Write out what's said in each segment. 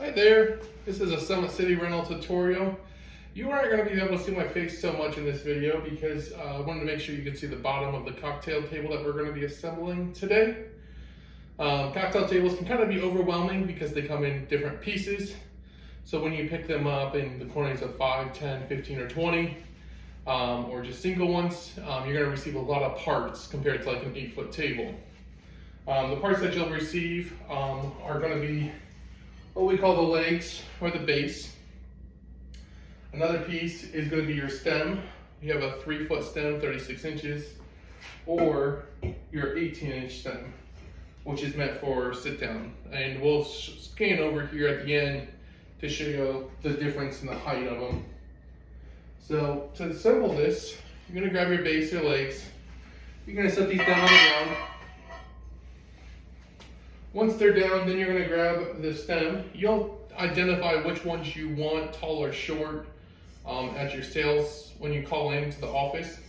Hi there, this is a Summit City rental tutorial. You aren't going to be able to see my face so much in this video because I wanted to make sure you could see the bottom of the cocktail table that we're going to be assembling today. Cocktail tables can kind of be overwhelming because they come in different pieces. So when you pick them up in the quantities of 5, 10, 15, or 20, or just single ones, you're going to receive a lot of parts compared to like an 8-foot table. The parts that you'll receive are going to be what we call the legs or the base. Another piece is going to be your stem. You have a 3-foot stem, 36 inches, or your 18-inch stem, which is meant for sit down. And we'll scan over here at the end to show you the difference in the height of them. So to assemble this, you're going to grab your base, your legs. You're going to set these down on the ground. Once they're down, then you're going to grab the stem. You'll identify which ones you want, tall or short, at your sales when you call into the office.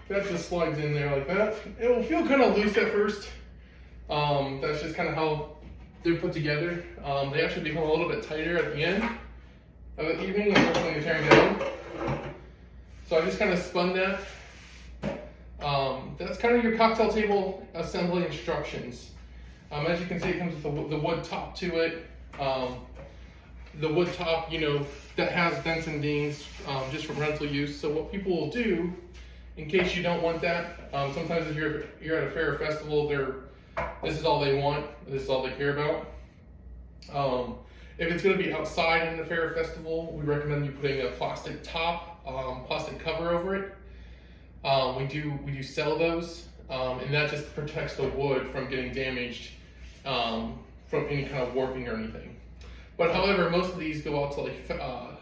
That just slides in there like that. It will feel kind of loose at first. That's just kind of how they're put together. They actually become a little bit tighter at the end of the evening, especially when you're tearing down. So I just kind of spun that. That's kind of your cocktail table assembly instructions. As you can see, it comes with the wood top to it. The wood top, that has dents and dings just for rental use. So what people will do, in case you don't want that, sometimes if you're at a fair or festival, this is all they want. This is all they care about. If it's going to be outside in the fair or festival, we recommend you putting a plastic top, plastic cover over it. We do sell those, and that just protects the wood from getting damaged from any kind of warping or anything. But however, most of these go out to like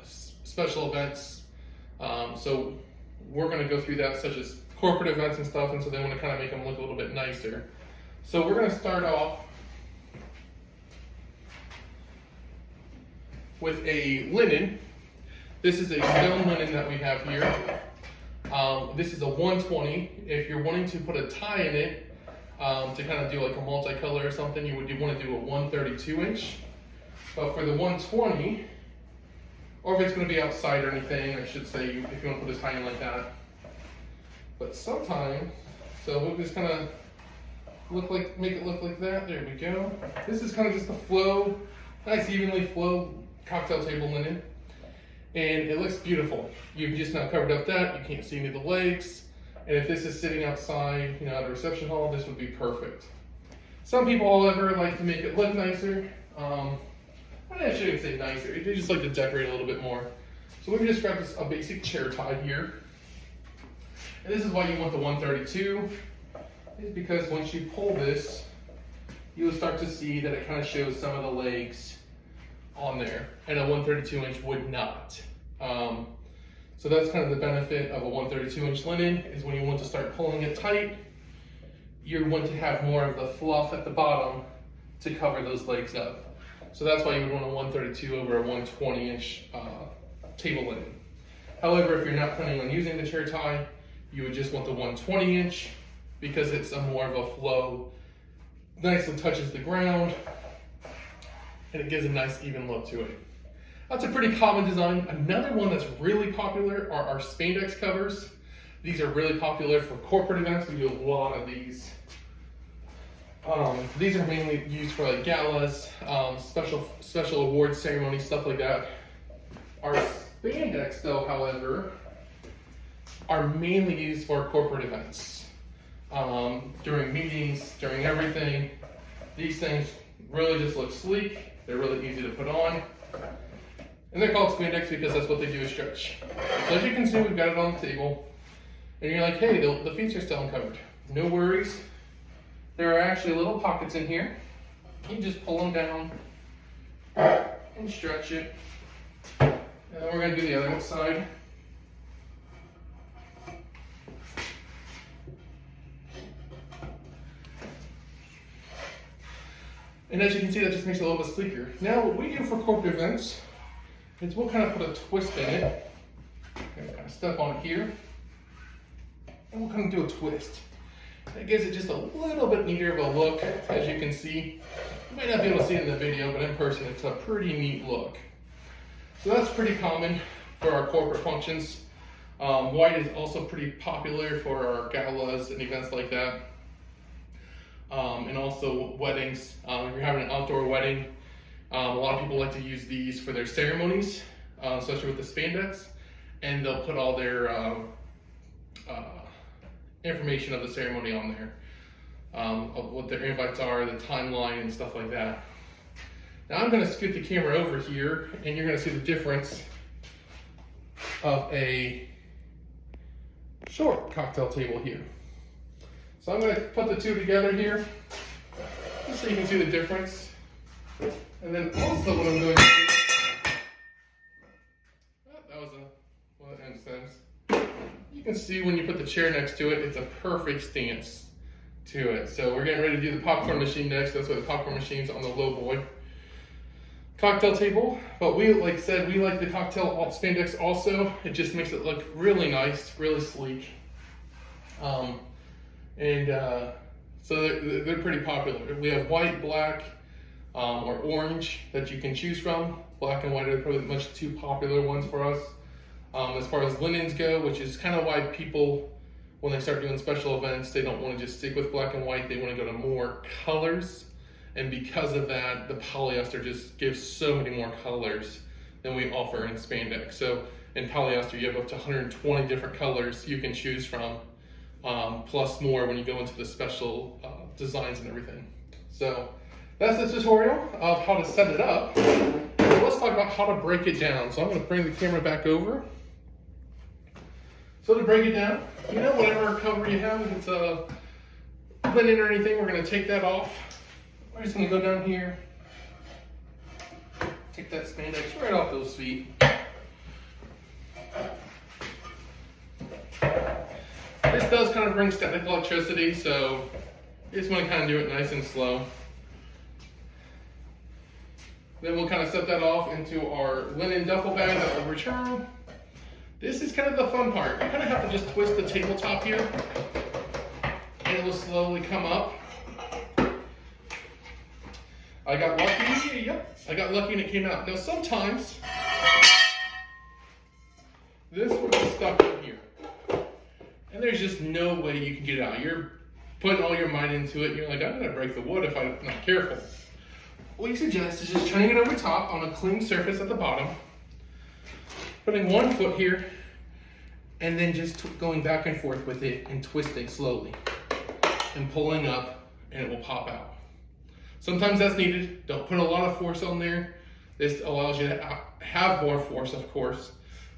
special events, so we're going to go through that, such as corporate events and stuff, and so they want to kind of make them look a little bit nicer. So we're going to start off with a linen. This is a stone linen that we have here. This is a 120. If you're wanting to put a tie in it to kind of do like a multicolor or something, you would want to do a 132 inch. But for the 120, or if it's going to be outside or anything, I should say, if you want to put a tie in like that. But sometimes, so we'll just kind of make it look like that. There we go. This is kind of just a flow, nice evenly flow cocktail table linen. And it looks beautiful. You've just now covered up that. You can't see any of the legs. And if this is sitting outside, at a reception hall, this would be perfect. Some people, however, like to make it look nicer. I shouldn't say nicer. They just like to decorate a little bit more. So we just grabbed a basic chair tie here. And this is why you want the 132. Is because once you pull this, you'll start to see that it kind of shows some of the legs on there, and a 132 inch would not. So that's kind of the benefit of a 132 inch linen, is when you want to start pulling it tight, you want to have more of the fluff at the bottom to cover those legs up. So that's why you would want a 132 over a 120 inch table linen. However, if you're not planning on using the chair tie, you would just want the 120 inch because it's a more of a flow, nicely touches the ground, and it gives a nice even look to it. That's a pretty common design. Another one that's really popular are our spandex covers. These are really popular for corporate events. We do a lot of these. These are mainly used for like galas, special awards ceremonies, stuff like that. Our spandex, though, however, are mainly used for corporate events. During meetings, during everything. These things really just look sleek. They're really easy to put on. And they're called spandex because that's what they do is stretch. So as you can see, we've got it on the table. And you're like, hey, the feet are still uncovered. No worries. There are actually little pockets in here. You just pull them down and stretch it. And we're going to do the other side. And as you can see, that just makes it a little bit sleeker. Now, what we do for corporate events is we'll kind of put a twist in it. Kind of step on it here. And we'll kind of do a twist. It gives it just a little bit neater of a look, as you can see. You might not be able to see it in the video, but in person it's a pretty neat look. So that's pretty common for our corporate functions. White is also pretty popular for our galas and events like that. And also weddings. If you're having an outdoor wedding, a lot of people like to use these for their ceremonies, especially with the spandex, and they'll put all their information of the ceremony on there, of what their invites are, the timeline, and stuff like that. Now I'm going to scoot the camera over here, and you're going to see the difference of a short cocktail table here. So I'm going to put the two together here, just so you can see the difference. And then also what I'm going to do, that was a one instance. You can see when you put the chair next to it, it's a perfect stance to it. So we're getting ready to do the popcorn machine next. That's why the popcorn machine's on the low boy. Cocktail table, but we, like I said, we like the cocktail spandex also. It just makes it look really nice, really sleek. So they're pretty popular. We have white, black, or orange that you can choose from. Black and white are probably much two popular ones for us. As far as linens go, which is kind of why people, when they start doing special events, they don't want to just stick with black and white. They want to go to more colors. And because of that, the polyester just gives so many more colors than we offer in spandex. So in polyester, you have up to 120 different colors you can choose from, plus more when you go into the special designs and everything. So that's the tutorial of how to set it up. So let's talk about how to break it down. So I'm going to bring the camera back over. So to break it down, whatever cover you have, if it's a linen or anything, we're going to take that off. We're just going to go down here, take that spandex right off those feet. This does kind of bring static electricity, so you just want to kind of do it nice and slow. Then we'll kind of set that off into our linen duffel bag that we'll return. This is kind of the fun part. You kind of have to just twist the tabletop here, and it will slowly come up. I got lucky, I got lucky and it came out. Now sometimes, this would be stuck in here. And there's just no way you can get it out. You're putting all your might into it, you're like, I'm gonna break the wood if I'm not careful. What we suggest is just turning it over top on a clean surface at the bottom, putting one foot here, and then just going back and forth with it and twisting slowly and pulling up, and it will pop out. Sometimes that's needed. Don't put a lot of force on there. This allows you to have more force, of course,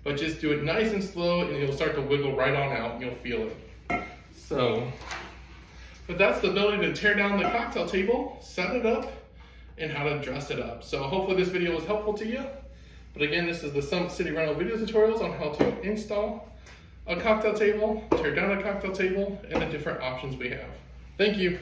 but just do it nice and slow, and it'll start to wiggle right on out, and you'll feel it. So, but that's the ability to tear down the cocktail table, set it up, and how to dress it up. So hopefully this video was helpful to you. But again, this is the Summit City Rental video tutorials on how to install a cocktail table, tear down a cocktail table, and the different options we have. Thank you.